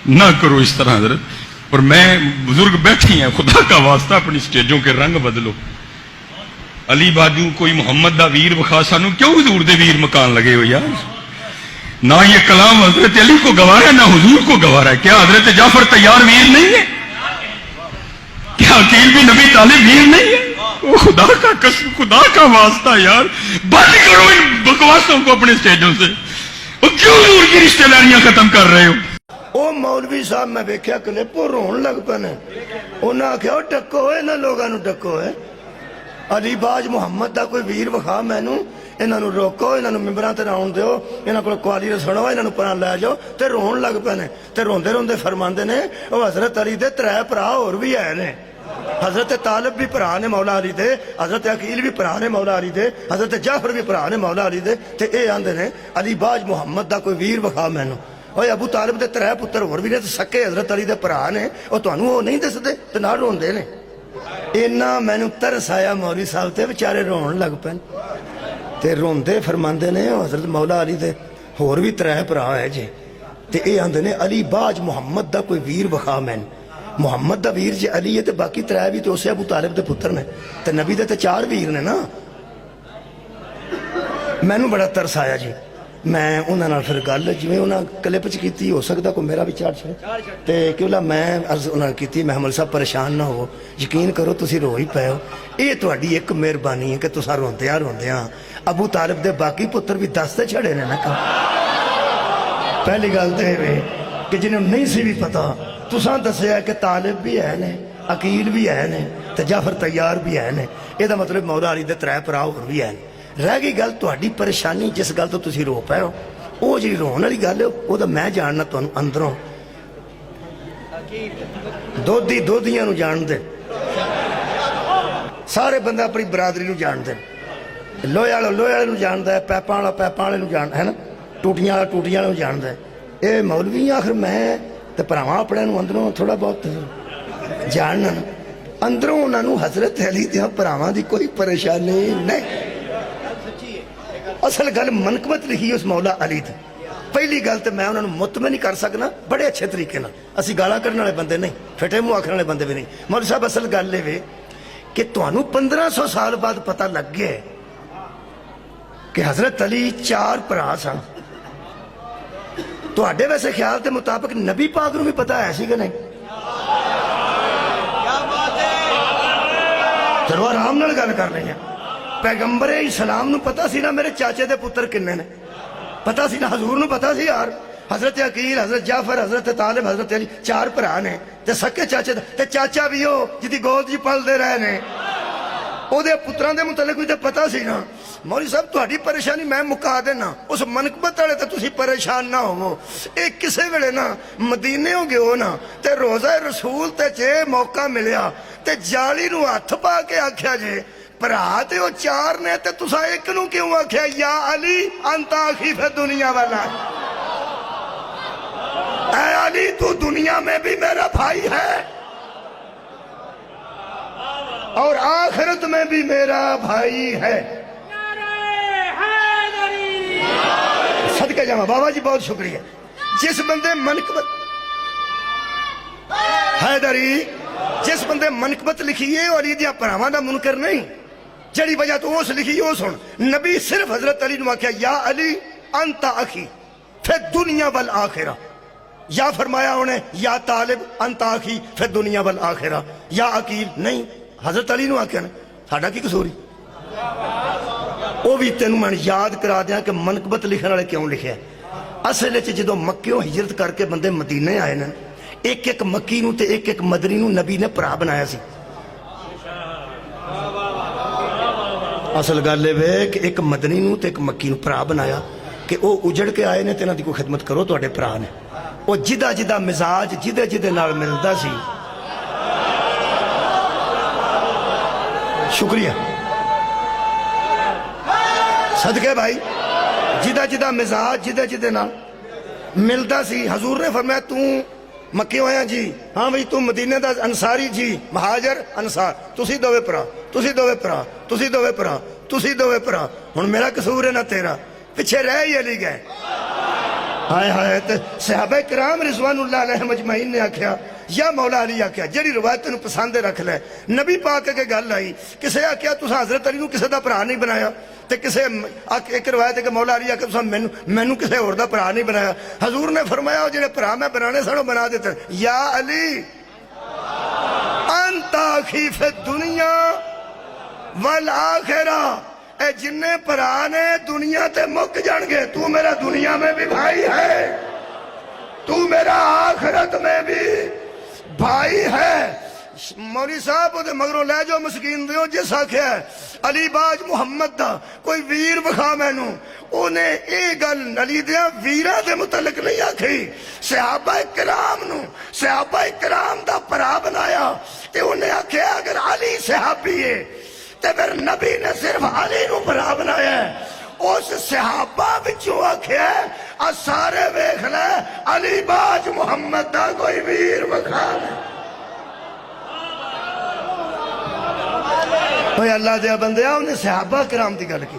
ना करो इस तरह हजरत। और मैं बुजुर्ग बैठी हैं, खुदा का वास्ता अपनी स्टेजों के रंग बदलो। अली बाजू कोई मोहम्मद दा वीर विखा, सानू क्यों हुजूर दे वीर मकान लगे हो यार। ना ये कलाम हजरत अली को गवारा है, ना हुजूर को गवारा है। क्या हजरत जाफर तैयार वीर नहीं है? क्या अकील भी नबी तालिब वीर नहीं है? ओ खुदा का कसम, खुदा का वास्ता यार, बंद करो इन बकवासों को अपने स्टेजों से। और क्यों हुजूर की रिश्तेदारियां खत्म कर रहे हो? ਉਹ मौलवी साहब मैं वेख्या क्लिप रोन लग पे ने। उन्हें आख्या टक्को इन्होंने लोगों टक्को है, अलीबाज मुहम्मद का कोई वीर विखा मैनू, इन्हों रोको, इन्हों मिंबरां ते आउण दिओ, इन्हों को कुआली सुनो, इन्हों पर लै जाओ। तो रोन लग पे ने ते रोंदे रोंदे फरमाते ने वो हजरत अली दे 3 भरा होर भी है ने। हजरत तालिब भी भरा ने मौला अली दे, हजरत अकील भी भरा ने मौला अली दे, हजरत जाफर भी भरा ने मौला अली दे। ते ये आंदे ने अलीबाज मुहम्मद का कोई वीर विखा मैनू। और अबू तालिब के 3 पुत्र होर भी ने, सके हजरत अली दे भरा ने, और तुहानू वो नहीं दसदे ते नाल रोंदे ने। इन्ना मैनू तरस आया मौलवी साहब ते, बेचारे रोन लग पे ते रोंदे फरमांदे ने हजरत मौला अली दे होर भी 3 भरा है जी। ते ये आंदे ने अलीबाज मुहम्मद का कोई वीर विखा मैन। मुहम्मद का वीर जे अली है तो बाकी 3 भी तो उस अबू तालिब के पुत्र ने, ते नबी दे 4 वीर ने ना। मैनू बड़ा तरस आया जी। मैं उन्होंने फिर गल जिवें उन्हें क्लिप च की, हो सकता कोई मेरा भी चार्ज है तो क्यों मैं अर्ज उन्होंने की, महमल साहब परेशान ना हो, यकीन करो तुसी रो ही पे हो। ये तुहाडी एक मेहरबानी है कि तुसा रोंदिया रोंदिया अबू तालिब दे बाकी पुत्र भी 10 ते छड़े ने ना। पहली गल तो ये कि जिन्हें नहीं सी भी पता, तुसा दसिया कि तालिब भी है ने, अकील भी है ने, ते जाफर तैयार भी है ने। यदा मतलब मौला अली दे 3 भरा होर भी है। रह गई गल तुहाडी परेशानी, जिस गल तो तुसी रो पे हो, वो जी रोन वाली गल है, वो तो मैं जानना तुहानू अंदरों। दोधी दोधियां नू जानदे, सारे बंदे अपनी बरादरी नू जानदे। लोहे वाला लोहे वाले नू जानदा है, पैपां वाला पैपां वाले नू जानदा है ना, टूटियां वाला टूटियां वाले नू जानदा है। ये मौलवी आखिर मैं ते भरावां अपने नू अंदरों थोड़ा बहुत जानना। अंदरों उन्होंने हजरत अली दे भरावां दी कोई परेशानी नहीं। असल गल मनकबत लिखी उस मौला अली की। पहली गल तो मैं उन्होंने मुतमिन नहीं कर सकना बड़े अच्छे तरीके ना, असी गाला करने वाले बंदे नहीं, फिटे मुँह आखने वाले बंदे भी नहीं। मौलवी साहब असल गल ये कि तुहानू 1500 साल बाद पता लग गया कि हजरत अली 4 भरा सन। तुहाडे वैसे ख्याल के मुताबिक नबी पाक नू भी पता है सी कि नहीं? चलो आराम नाल गल कर रहे हैं। पैगंबरे इस्लाम नू पता सी ना मेरे चाचे दे पुत्र किन्ने ने, पता सी ना हजूर नू पता सी यार। हजरत अकील, हजरत जाफर, हजरत तालिब, हजरत अली 4 भरा ने ते सके चाचे ते चाचा भी हो जिदी गोद जी पलदे रहे ने, ओदे पुत्रां दे मुतलक भी ते पता सी ना। मौलवी साहब तुहाडी परेशानी मैं मुका देना, उस मनकबत वाले ते तुसी परेशान ना होवो। ये किसे वेले ना मदीने हो गए ना ते रोज़ा रसूल ते जे मौका मिलिया ते जाली नू हथ पा के आख्या जे भरा ते वो 4 ने ते तुसा एक नू क्यों आख्या या अली अंता आखी फिर दुनिया वाला। ऐ अली तू दुनिया में भी मेरा भाई है और आखिरत में भी मेरा भाई है। सदका जावा बाबा जी, बहुत शुक्रिया। जिस बंदे मनकबत हैदरी, जिस बंदे मनकबत लिखी है और अली दिया भरावां दा मुनकर नहीं, जड़ी वजह तो उस लिखी वो सुन। नबी सिर्फ हजरत अली नू आख्या या अली अंता अखी फिर दुनिया वल आखिरा, या फरमाया उन्हें या तालिब अंता अखी फिर दुनिया वल आखिरा, या अकील नहीं। हजरत अली नू आख्या साडा की कसूरी? वो भी तेन मैं याद करा दिया कि मनकबत लिखने वाले क्यों लिखे। असल जो मक्कियों हिजरत करके बंदे मदीने आए ने, एक एक मक्की नू ते एक एक मदनी नू नबी ने भरा बनाया सी। असल गल ये कि एक मदनी नू ते एक मक्की नू भरा बनाया कि वो उजड़ के आए ने, इन्हां दी कोई खिदमत करो, तुहाडे भरा ने। वो जिदा जिदा मिजाज जिदे जिदे नाल मिलदा सी, शुक्रिया सदके भाई, जिदा जिदा मिजाज जिदे जिदे नाल मिलदा सी। हजूर ने फरमाया तू मक्के आया जी, हाँ भाई तू मदीने दा अंसारी जी, महाजर अंसार, तुसी दोवे भरा, तुसी दोवे भरा, तुसी दोवे भरा, तुसी दोवे भरा। हुण मेरा कसूर है ना तेरा, पिछे रह ही अली गए। हाय हाय ते सहाबा कराम रिजवानुल्लाह अलैहिम अजमईन ने आख्या या मौला अली आख्या जेड़ी रवायत तेन पसंद है रख ले। नबी पाक के गल आई किसे आख्या तुसा हजरत अली नूं किसे दा भरा नहीं बनाया ते किसे एक रवायत है कि मौला अली आख्या तुसा मैनू किसे होर दा भरा नहीं बनाया। हजूर ने फरमाया जेड़े भरा मैं बनाने सन बना देते। या अली अंता अखी फि दुनिया वल आखिरा ए जिन्ने भरा ने दुनिया ते मुक जाएंगे तू मेरा दुनिया में भी भाई है तू मेरा आखिरत में भी भाई है। मौली साहब वो मगरों लै जाओ मस्कीन दियो जिस आख्या अली बाज मुहम्मद दा कोई वीर विखा मैनू उन्हें ये गल अली दिया वीरा दे मुतलक नहीं आखी सहाबा कराम नू सहाबा कराम दा भरा बनाया ते उन्हें आख्या अगर अली सहाबी है ते फिर नबी ने सिर्फ अली नू भरा बनाया उस सहाबा विचों आख्या आ सारे वेख ले अली बाज मुहम्मद दा कोई वीर विखा अल्लाह दे बंदे उन्हें सहाबा कराम की गल की।